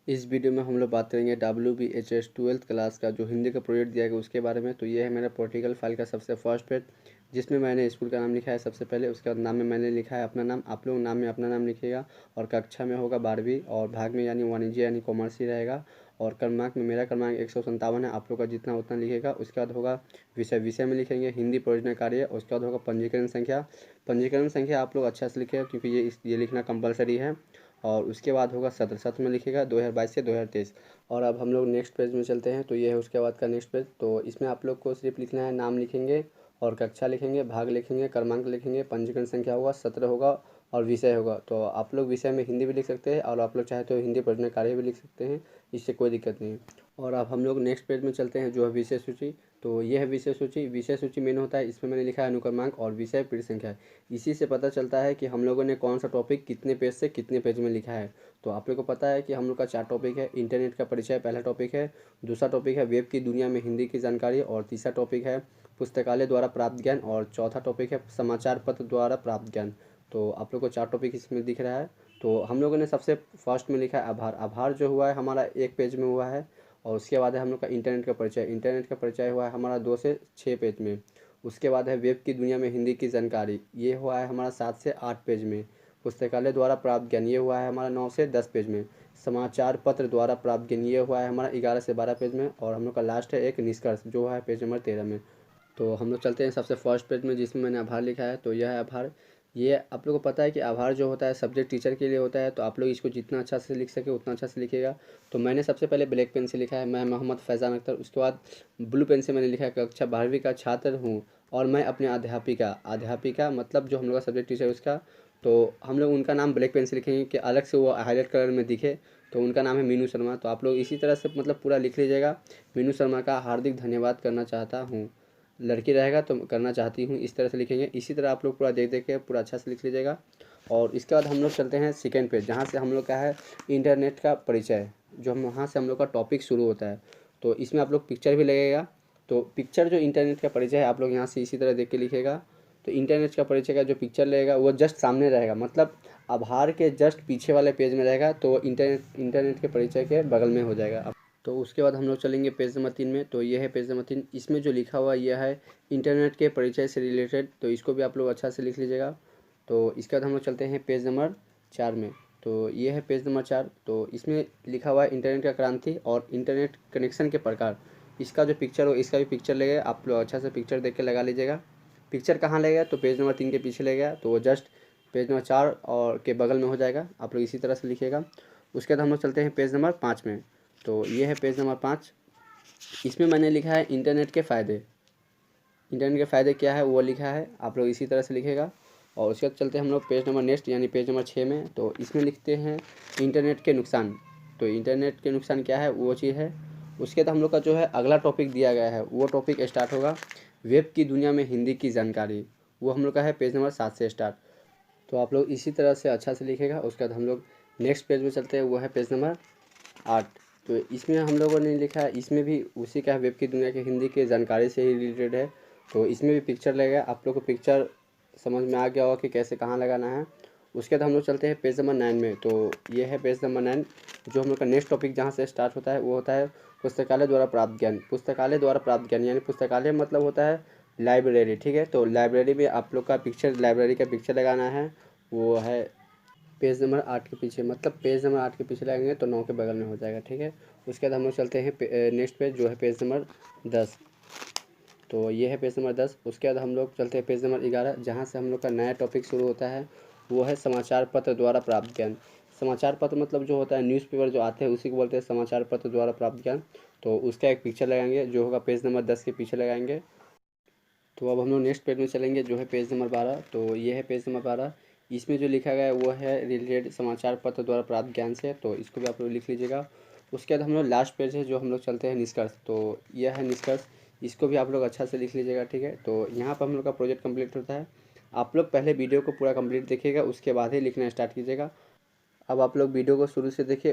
इस वीडियो में हम लोग बात करेंगे WBHS 12th क्लास का जो हिंदी का प्रोजेक्ट दिया गया उसके बारे में। तो ये है मेरा प्रैक्टिकल फाइल का सबसे फर्स्ट पेज, जिसमें मैंने स्कूल का नाम लिखा है सबसे पहले। उसके बाद नाम में मैंने लिखा है अपना नाम, आप लोग नाम में अपना नाम लिखिएगा। और कक्षा में होगा 12वीं, और भाग में यानी वाणिज्य यानी कॉमर्स ही रहेगा। और क्रमांक में मेरा क्रमांक 157 है, आप लोग का जितना उतना लिखेगा। उसके बाद होगा विषय, विषय में लिखेंगे हिंदी परियोजना कार्य। उसके बाद होगा पंजीकरण संख्या, पंजीकरण संख्या आप लोग अच्छा से लिखेगा क्योंकि ये लिखना कंपलसरी है। और उसके बाद होगा सत्र, सत्र में लिखेगा 2022 से 2023। और अब हम लोग नेक्स्ट पेज में चलते हैं। तो ये है उसके बाद का नेक्स्ट पेज। तो इसमें आप लोग को सिर्फ लिखना है नाम लिखेंगे और कक्षा लिखेंगे, भाग लिखेंगे, क्रमांक लिखेंगे, पंजीकरण संख्या होगा, सत्र होगा और विषय होगा। तो आप लोग विषय में हिंदी भी लिख सकते हैं और आप लोग चाहे तो हिंदी पढ़ने कार्य भी लिख सकते हैं, इससे कोई दिक्कत नहीं है। और अब हम लोग नेक्स्ट पेज में चलते हैं जो है विषय सूची। तो ये है विषय सूची। विषय सूची मेन होता है, इसमें मैंने लिखा है अनुक्रमांक और विषय पृष्ठ संख्या। इसी से पता चलता है कि हम लोगों ने कौन सा टॉपिक कितने पेज से कितने पेज में लिखा है। तो आप लोग को पता है कि हम लोग का 4 टॉपिक है। इंटरनेट का परिचय पहला टॉपिक है, दूसरा टॉपिक है वेब की दुनिया में हिंदी की जानकारी, और तीसरा टॉपिक है पुस्तकालय द्वारा प्राप्त ज्ञान, और चौथा टॉपिक है समाचार पत्र द्वारा प्राप्त ज्ञान। तो आप लोग को 4 टॉपिक इसमें दिख रहा है। तो हम लोगों ने सबसे फर्स्ट में लिखा है आभार। आभार जो हुआ है हमारा 1 पेज में हुआ है। और उसके बाद है हम लोग का इंटरनेट का परिचय। इंटरनेट का परिचय हुआ है हमारा 2 से 6 पेज में। उसके बाद है वेब की दुनिया में हिंदी की जानकारी, ये हुआ है हमारा 7 से 8 पेज में। पुस्तकालय द्वारा प्राप्त ज्ञान, ये हुआ है हमारा 9 से 10 पेज में। समाचार पत्र द्वारा प्राप्त ज्ञान, ये हुआ है हमारा 11 से 12 पेज में। और हम लोग का लास्ट है एक निष्कर्ष, जो है पेज नंबर 13 में। तो हम लोग चलते हैं सबसे फर्स्ट पेज में, जिसमें मैंने आभार लिखा है। तो यह है आभार। ये आप लोगों को पता है कि आभार जो होता है सब्जेक्ट टीचर के लिए होता है। तो आप लोग इसको जितना अच्छा से लिख सके उतना अच्छा से लिखिएगा। तो मैंने सबसे पहले ब्लैक पेन से लिखा है, मैं मोहम्मद फैज़ान अख्तर। उसके बाद ब्लू पेन से मैंने लिखा है कक्षा 12वीं का छात्र हूँ और मैं अपने अध्यापिका, अध्यापिका मतलब जो हम लोग का सब्जेक्ट टीचर है उसका। तो हम लोग उनका नाम ब्लैक पेन से लिखेंगे कि अलग से वो हाईलाइट कलर में दिखे। तो उनका नाम है मीनू शर्मा। तो आप लोग इसी तरह से मतलब पूरा लिख लीजिएगा। मीनू शर्मा का हार्दिक धन्यवाद करना चाहता हूँ, लड़की रहेगा तो करना चाहती हूँ, इस तरह से लिखेंगे। इसी तरह आप लोग पूरा देख देख के पूरा अच्छा से लिख लीजिएगा। और इसके बाद हम लोग चलते हैं सेकेंड पेज, जहाँ से हम लोग का है इंटरनेट का परिचय, जो हम वहाँ से हम लोग का टॉपिक शुरू होता है। तो इसमें आप लोग पिक्चर भी लगेगा। तो पिक्चर जो इंटरनेट का परिचय है आप लोग यहाँ से इसी तरह देख के लिखेगा। तो इंटरनेट का परिचय का जो पिक्चर लगेगा वो जस्ट सामने रहेगा, मतलब आभार के जस्ट पीछे वाले पेज में रहेगा। तो इंटरनेट के परिचय के बगल में हो जाएगा। तो उसके बाद हम लोग चलेंगे पेज नंबर 3 में। तो ये है पेज नंबर 3। इसमें जो लिखा हुआ यह है इंटरनेट के परिचय से रिलेटेड। तो इसको भी आप लोग अच्छा से लिख लीजिएगा। तो इसके बाद हम लोग चलते हैं पेज नंबर 4 में। तो ये है पेज नंबर 4। तो इसमें लिखा हुआ है इंटरनेट का क्रांति और इंटरनेट कनेक्शन के प्रकार। इसका जो पिक्चर हो इसका भी पिक्चर लगेगा, आप लोग अच्छा से पिक्चर देख के लगा लीजिएगा। पिक्चर कहाँ लगेगा, तो पेज नंबर 3 के पीछे लगेगा। तो वो जस्ट पेज नंबर 4 और के बगल में हो जाएगा। आप लोग इसी तरह से लिखिएगा। उसके बाद हम लोग चलते हैं पेज नंबर 5 में। तो ये है पेज नंबर 5। इसमें मैंने लिखा है इंटरनेट के फ़ायदे। इंटरनेट के फ़ायदे क्या है वो लिखा है, आप लोग इसी तरह से लिखेगा। और उसके बाद चलते हैं हम लोग पेज नंबर नेक्स्ट यानी पेज नंबर 6 में। तो इसमें लिखते हैं इंटरनेट के नुकसान। तो इंटरनेट के नुकसान क्या है वो चीज़ है। उसके बाद हम लोग का जो है अगला टॉपिक दिया गया है, वो टॉपिक स्टार्ट होगा वेब की दुनिया में हिंदी की जानकारी। वो हम लोग का है पेज नंबर 7 से स्टार्ट। तो आप लोग इसी तरह से अच्छा से लिखेगा। उसके बाद हम लोग नेक्स्ट पेज में चलते हैं, वो है पेज नंबर 8। तो इसमें हम लोगों ने लिखा है, इसमें भी उसी का वेब की दुनिया के हिंदी के जानकारी से ही रिलेटेड है। तो इसमें भी पिक्चर लगेगा, आप लोग को पिक्चर समझ में आ गया होगा कि कैसे कहाँ लगाना है। उसके बाद हम लोग चलते हैं पेज नंबर 9 में। तो ये है पेज नंबर 9। जो हम लोग का नेक्स्ट टॉपिक जहाँ से स्टार्ट होता है वो होता है पुस्तकालय द्वारा प्राप्त ज्ञान। पुस्तकालय द्वारा प्राप्त ज्ञान यानी पुस्तकालय मतलब होता है लाइब्रेरी, ठीक है। तो लाइब्रेरी में आप लोग का पिक्चर, लाइब्रेरी का पिक्चर लगाना है। वो है पेज नंबर 8 के पीछे, मतलब पेज नंबर 8 के पीछे लगाएंगे तो 9 के बगल में हो जाएगा, ठीक है। उसके बाद हम लोग चलते हैं नेक्स्ट पेज, जो है पेज नंबर 10। तो ये है पेज नंबर 10। उसके बाद हम लोग चलते हैं पेज नंबर 11, जहाँ से हम लोग का नया टॉपिक शुरू होता है। वो है समाचार पत्र द्वारा प्राप्त ज्ञान। समाचार पत्र मतलब जो होता है न्यूज़पेपर जो आते हैं उसी को बोलते हैं समाचार पत्र द्वारा प्राप्त ज्ञान। तो उसका एक पिक्चर लगाएंगे जो होगा पेज नंबर 10 के पीछे लगाएंगे। तो अब हम लोग नेक्स्ट पेज में चलेंगे, जो है पेज नंबर 12। तो ये है पेज नंबर 12। इसमें जो लिखा गया है वो है रिलेटेड समाचार पत्र द्वारा प्राप्त ज्ञान से। तो इसको भी आप लोग लिख लीजिएगा। उसके बाद हम लोग लास्ट पेज है जो हम लोग चलते हैं निष्कर्ष। तो यह है निष्कर्ष, इसको भी आप लोग अच्छा से लिख लीजिएगा, ठीक है। तो यहाँ पर हम लोग का प्रोजेक्ट कंप्लीट होता है। आप लोग पहले वीडियो को पूरा कंप्लीट देखिएगा, उसके बाद ही लिखना स्टार्ट कीजिएगा। अब आप लोग वीडियो को शुरू से देखिए।